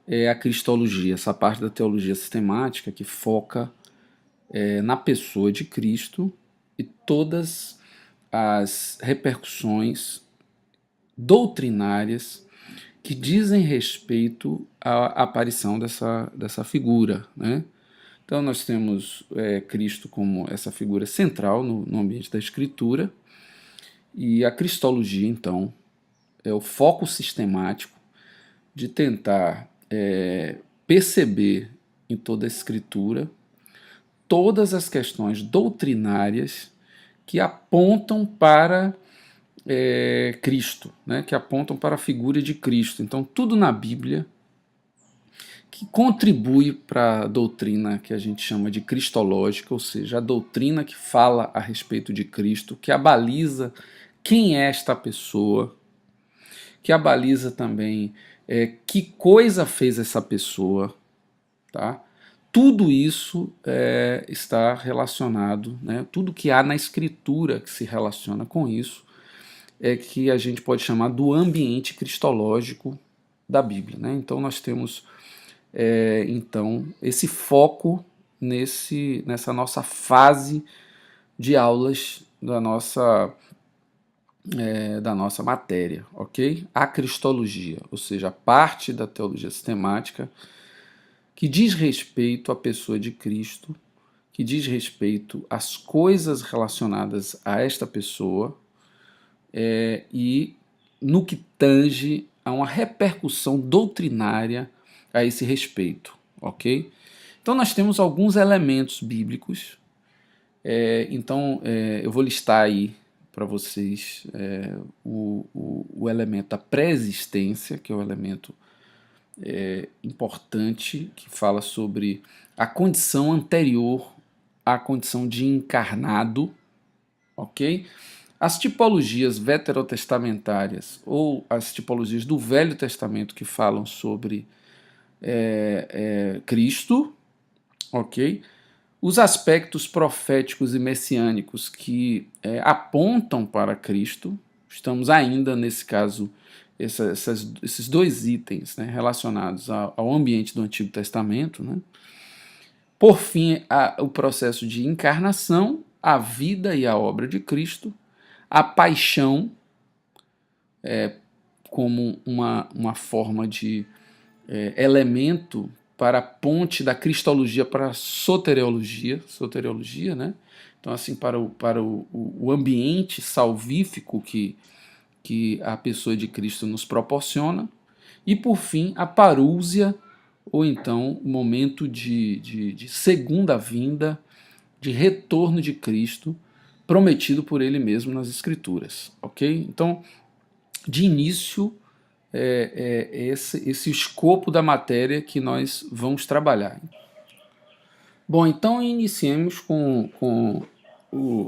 é a cristologia, essa parte da teologia sistemática que foca na pessoa de Cristo e todas as repercussões doutrinárias que dizem respeito à aparição dessa figura, né? Então nós temos Cristo como essa figura central no ambiente da Escritura, e a cristologia, então, é o foco sistemático de tentar perceber em toda a Escritura todas as questões doutrinárias que apontam para Cristo, né? Que apontam para a figura de Cristo. Então, tudo na Bíblia que contribui para a doutrina que a gente chama de cristológica, ou seja, a doutrina que fala a respeito de Cristo, que abaliza quem é esta pessoa, que abaliza também que coisa fez essa pessoa, tá? Tudo isso está relacionado, né? Tudo que há na Escritura que se relaciona com isso é que a gente pode chamar do ambiente cristológico da Bíblia, né? Então nós temos então esse foco nessa nossa fase de aulas da nossa matéria, ok? A cristologia, ou seja, a parte da teologia sistemática que diz respeito à pessoa de Cristo, que diz respeito às coisas relacionadas a esta pessoa e no que tange a uma repercussão doutrinária a esse respeito, ok? Então nós temos alguns elementos bíblicos, então eu vou listar aí para vocês o elemento da pré-existência, que é o elemento importante, que fala sobre a condição anterior à condição de encarnado, ok? As tipologias veterotestamentárias ou as tipologias do Velho Testamento que falam sobre Cristo, ok? Os aspectos proféticos e messiânicos que apontam para Cristo, estamos ainda nesse caso, esses dois itens, né, relacionados ao ambiente do Antigo Testamento, né? Por fim, o processo de encarnação, a vida e a obra de Cristo, a paixão como uma forma de elemento para a ponte da cristologia para a soteriologia, né? Então, assim, para o ambiente salvífico que a pessoa de Cristo nos proporciona. E, por fim, a parúzia, ou então o momento de segunda vinda, de retorno de Cristo, prometido por ele mesmo nas Escrituras, ok? Então, de início, esse escopo da matéria que nós vamos trabalhar. Bom, então iniciemos com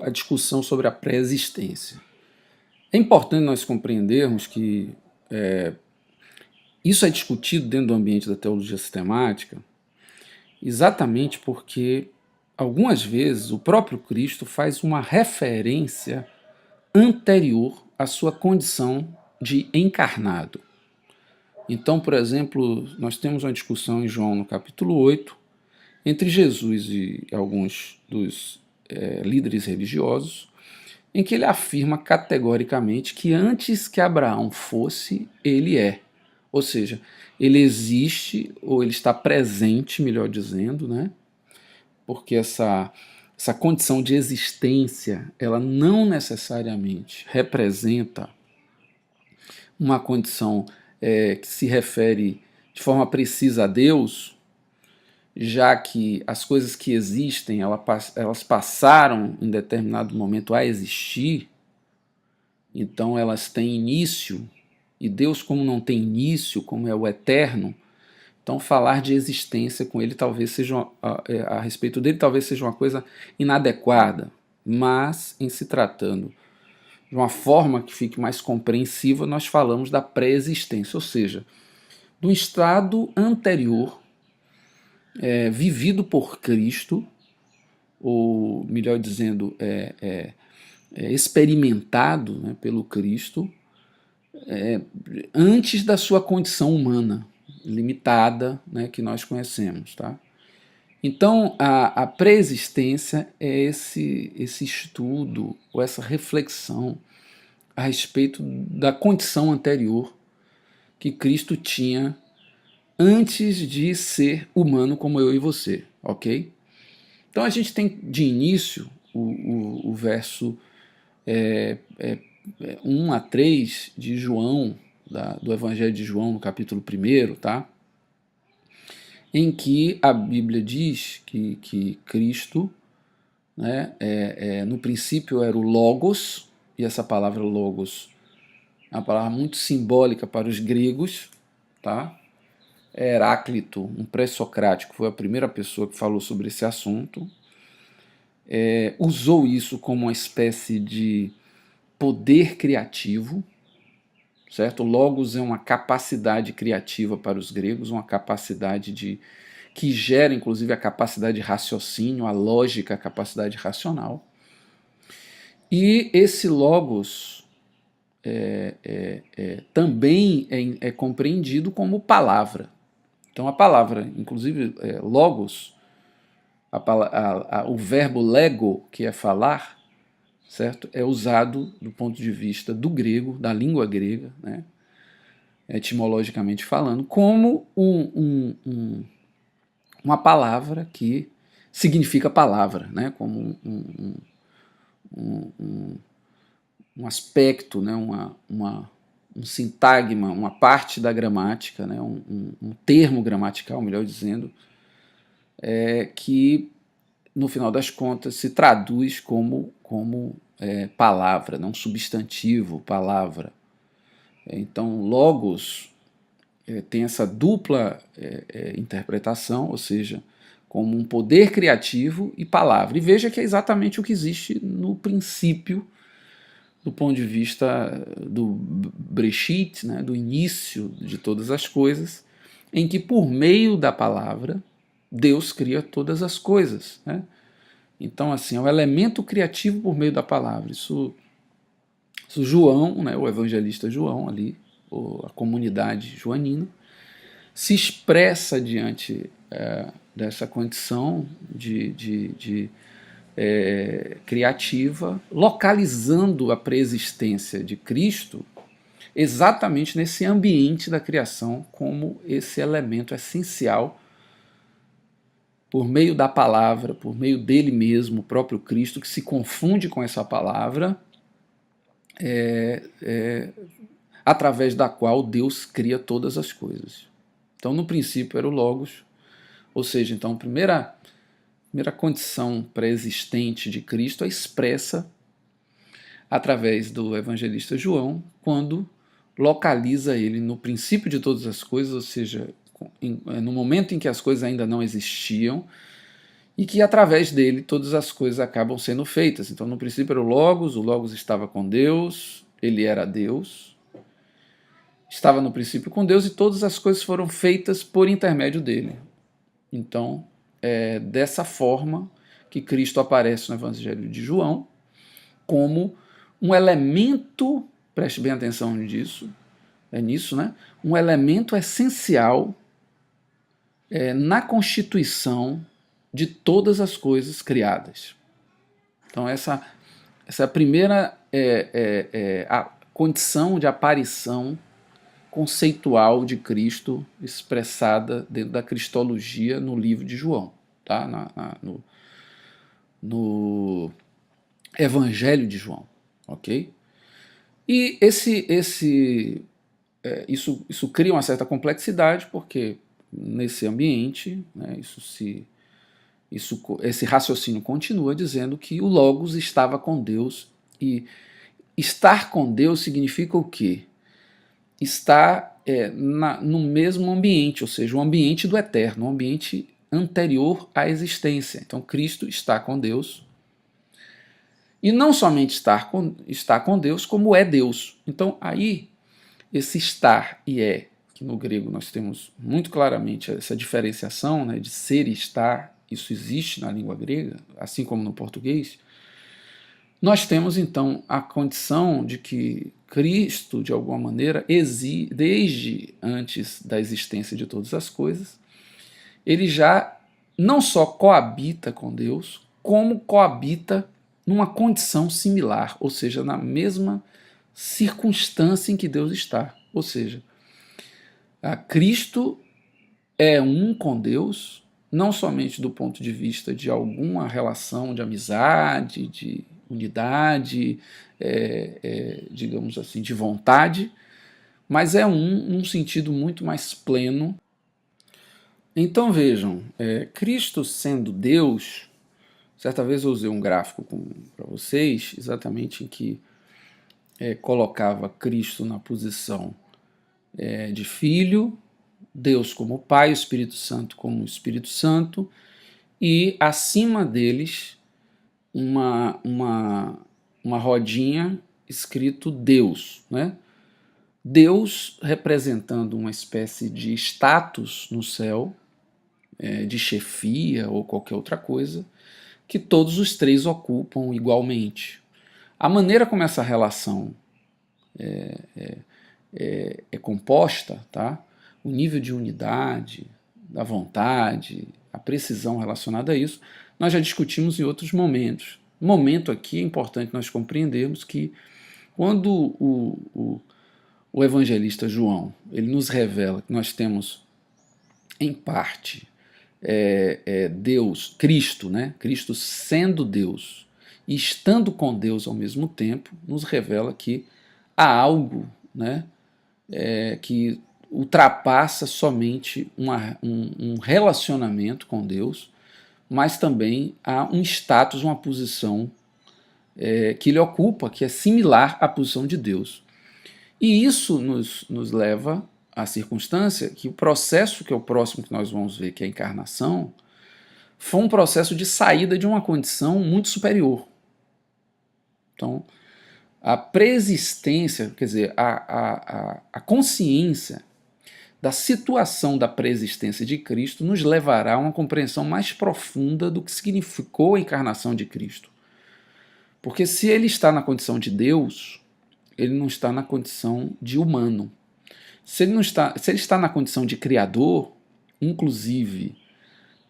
a discussão sobre a pré-existência. É importante nós compreendermos que isso é discutido dentro do ambiente da teologia sistemática exatamente porque algumas vezes o próprio Cristo faz uma referência anterior à sua condição de encarnado. Então, por exemplo, nós temos uma discussão em João no capítulo 8 entre Jesus e alguns dos líderes religiosos, em que ele afirma categoricamente que antes que Abraão fosse, ele é. Ou seja, ele existe, ou ele está presente, melhor dizendo, né? Porque essa condição de existência, ela não necessariamente representa uma condição que se refere de forma precisa a Deus, já que as coisas que existem, elas passaram em determinado momento a existir, então elas têm início, e Deus, como não tem início, como é o eterno, então falar de existência com ele talvez seja, a respeito dele, talvez seja uma coisa inadequada, mas em se tratando de uma forma que fique mais compreensiva, nós falamos da pré-existência, ou seja, do estado anterior vivido por Cristo, ou melhor dizendo, experimentado, né, pelo Cristo, antes da sua condição humana. limitada, né, que nós conhecemos, tá? Então, a pré-existência é esse estudo, ou essa reflexão a respeito da condição anterior que Cristo tinha antes de ser humano como eu e você, ok? Então a gente tem de início o verso 1 a 3 de João, do Evangelho de João, no capítulo 1, tá? Em que a Bíblia diz que Cristo, né, no princípio era o Logos, e essa palavra Logos é uma palavra muito simbólica para os gregos, tá? Heráclito, um pré-socrático, foi a primeira pessoa que falou sobre esse assunto, usou isso como uma espécie de poder criativo, certo? Logos é uma capacidade criativa para os gregos, uma capacidade que gera inclusive a capacidade de raciocínio, a lógica, a capacidade racional. E esse logos também é compreendido como palavra. Então a palavra, inclusive logos, o verbo lego, que é falar, certo? É usado do ponto de vista do grego, da língua grega, né? Etimologicamente falando, como uma palavra que significa palavra, né? Como um aspecto, né? Um sintagma, uma parte da gramática, né? Um termo gramatical, melhor dizendo, que no final das contas se traduz como palavra, não substantivo, palavra. Então, logos tem essa dupla interpretação, ou seja, como um poder criativo e palavra. E veja que é exatamente o que existe no princípio, do ponto de vista do Breshit, né, do início de todas as coisas, em que por meio da palavra Deus cria todas as coisas, né? Então, assim, é o elemento criativo por meio da palavra. Isso João, né, o evangelista João ali, a comunidade joanina, se expressa diante dessa condição de criativa, localizando a preexistência de Cristo exatamente nesse ambiente da criação, como esse elemento essencial, por meio da palavra, por meio dele mesmo, o próprio Cristo, que se confunde com essa palavra, através da qual Deus cria todas as coisas. Então, no princípio era o Logos, ou seja, então a primeira condição pré-existente de Cristo é expressa através do evangelista João, quando localiza ele no princípio de todas as coisas, ou seja, no momento em que as coisas ainda não existiam, e que através dele todas as coisas acabam sendo feitas. Então, no princípio era o Logos estava com Deus, ele era Deus, estava no princípio com Deus e todas as coisas foram feitas por intermédio dele. Então, é dessa forma que Cristo aparece no Evangelho de João como um elemento, preste bem atenção nisso, né? Um elemento essencial na constituição de todas as coisas criadas. Então essa é a primeira a condição de aparição conceitual de Cristo expressada dentro da cristologia no livro de João, tá? No Evangelho de João, ok? E isso cria uma certa complexidade, porque nesse ambiente, né, esse raciocínio continua dizendo que o Logos estava com Deus, e estar com Deus significa o quê? Estar no mesmo ambiente, ou seja, o ambiente do eterno, um ambiente anterior à existência. Então Cristo está com Deus, e não somente está com Deus, como é Deus. Então aí, esse estar e que no grego nós temos muito claramente essa diferenciação, né, de ser e estar, isso existe na língua grega, assim como no português. Nós temos então a condição de que Cristo, de alguma maneira, desde antes da existência de todas as coisas, ele já não só coabita com Deus, como coabita numa condição similar, ou seja, na mesma circunstância em que Deus está. Ou seja, Cristo é um com Deus, não somente do ponto de vista de alguma relação de amizade, de unidade, digamos assim, de vontade, mas é um num sentido muito mais pleno. Então vejam, Cristo sendo Deus, certa vez eu usei um gráfico para vocês, exatamente em que colocava Cristo na posição de Filho, Deus como Pai, o Espírito Santo como Espírito Santo, e acima deles uma rodinha escrito Deus, né? Deus representando uma espécie de status no céu, de chefia ou qualquer outra coisa, que todos os três ocupam igualmente. A maneira como essa relação é composta, tá? O nível de unidade, da vontade, a precisão relacionada a isso, nós já discutimos em outros momentos. No momento aqui é importante nós compreendermos que quando o evangelista João ele nos revela que nós temos, em parte, Deus, Cristo, né? Cristo sendo Deus e estando com Deus ao mesmo tempo, nos revela que há algo, né, que ultrapassa somente um relacionamento com Deus, mas também há um status, uma posição que ele ocupa, que é similar à posição de Deus. E isso nos leva à circunstância que o processo, que é o próximo que nós vamos ver, que é a encarnação, foi um processo de saída de uma condição muito superior. Então, a preexistência, quer dizer, a consciência da situação da preexistência de Cristo nos levará a uma compreensão mais profunda do que significou a encarnação de Cristo. Porque se ele está na condição de Deus, ele não está na condição de humano. Se ele está na condição de Criador, inclusive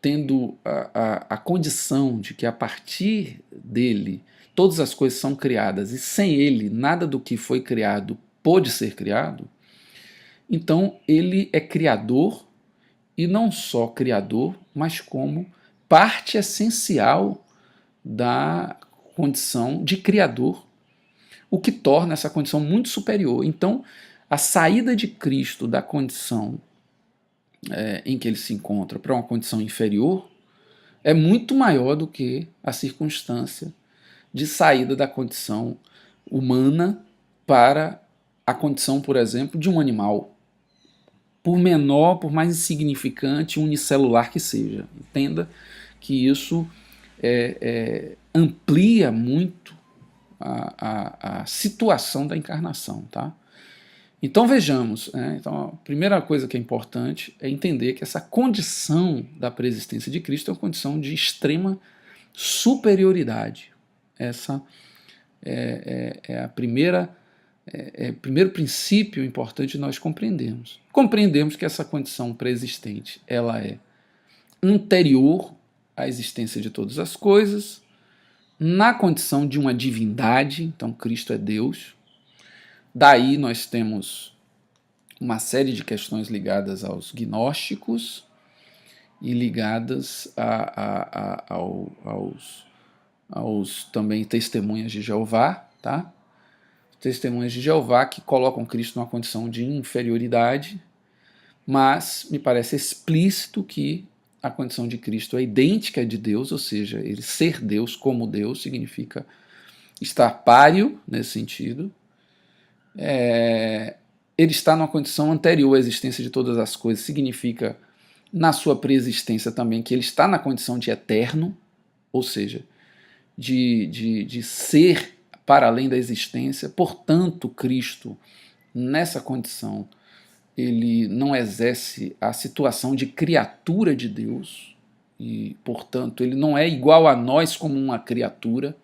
tendo a condição de que a partir dele todas as coisas são criadas e sem ele nada do que foi criado pôde ser criado, então ele é criador e não só criador, mas como parte essencial da condição de criador, o que torna essa condição muito superior. Então, a saída de Cristo da condição em que ele se encontra para uma condição inferior é muito maior do que a circunstância de saída da condição humana para a condição, por exemplo, de um animal, por menor, por mais insignificante, unicelular que seja. Entenda que isso amplia muito a situação da encarnação, tá? Então vejamos, então, a primeira coisa que é importante é entender que essa condição da preexistência de Cristo é uma condição de extrema superioridade. Essa a primeiro princípio importante nós compreendermos. Compreendemos que essa condição preexistente ela é anterior à existência de todas as coisas, na condição de uma divindade, então Cristo é Deus. Daí nós temos uma série de questões ligadas aos gnósticos e ligadas aos também testemunhas de Jeová, tá? Testemunhas de Jeová que colocam Cristo numa condição de inferioridade, mas me parece explícito que a condição de Cristo é idêntica à de Deus, ou seja, ele ser Deus como Deus significa estar páreo nesse sentido. Ele está numa condição anterior à existência de todas as coisas, significa, na sua preexistência também, que ele está na condição de eterno, ou seja, de ser para além da existência. Portanto, Cristo, nessa condição, ele não exerce a situação de criatura de Deus, e, portanto, ele não é igual a nós como uma criatura.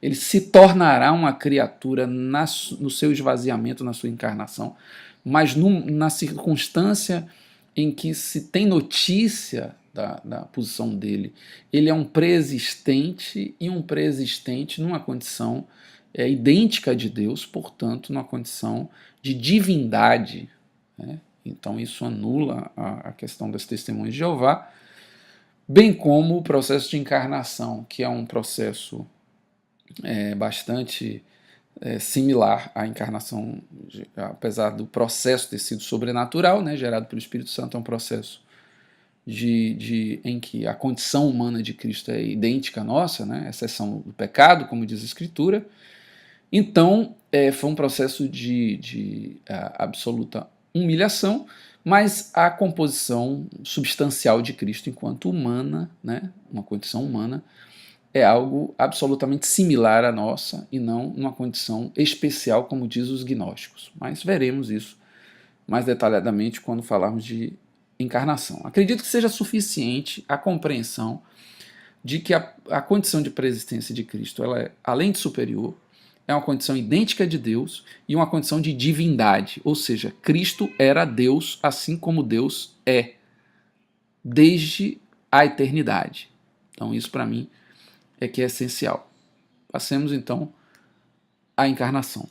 Ele se tornará uma criatura no seu esvaziamento, na sua encarnação, mas na circunstância em que se tem notícia da posição dele, ele é um preexistente, e um preexistente numa condição idêntica de Deus, portanto, numa condição de divindade, né? Então isso anula a questão das testemunhas de Jeová, bem como o processo de encarnação, que é um processo bastante similar à encarnação, apesar do processo ter sido sobrenatural, né, gerado pelo Espírito Santo. É um processo em que a condição humana de Cristo é idêntica à nossa, né, exceção do pecado, como diz a Escritura. Então, foi um processo de absoluta humilhação, mas a composição substancial de Cristo enquanto humana, né, uma condição humana, é algo absolutamente similar à nossa e não uma condição especial, como diz os gnósticos. Mas veremos isso mais detalhadamente quando falarmos de encarnação. Acredito que seja suficiente a compreensão de que a condição de preexistência de Cristo, ela é, além de superior, é uma condição idêntica de Deus e uma condição de divindade, ou seja, Cristo era Deus assim como Deus é, desde a eternidade. Então isso para mim é que é essencial. Passemos então à encarnação.